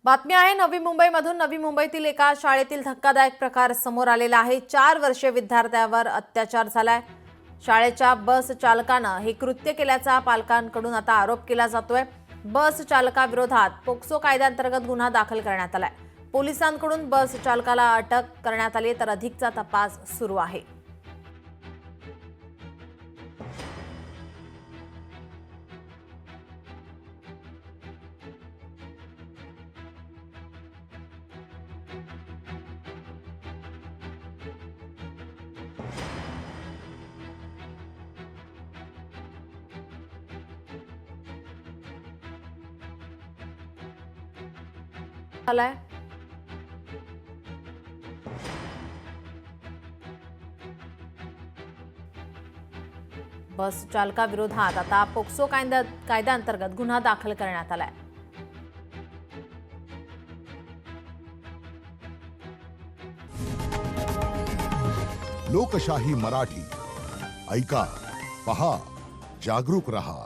बातमी आहे नवी मुंबईमधून। नवी मुंबईतील एका शाळेतील धक्कादायक प्रकार समोर आलेला आहे। 4 वर्षीय विद्यार्थ्यावर अत्याचार झालाय। शाळेच्या बस चालकानं हे कृत्य केल्याचा पालकांकडून आता आरोप केला जातोय। बस चालकाविरोधात पोक्सो कायद्याअंतर्गत गुन्हा दाखल करण्यात आलाय। पोलिसांकडून बस चालकाला अटक करण्यात आली तर अधिकचा तपास सुरू आहे। आलाय बस चालकाविरोधात आता पोक्सो कायद्याअंतर्गत गुन्हा दाखल करण्यात आलाय। लोकशाही मराठी ऐका, पहा, जागरूक रहा।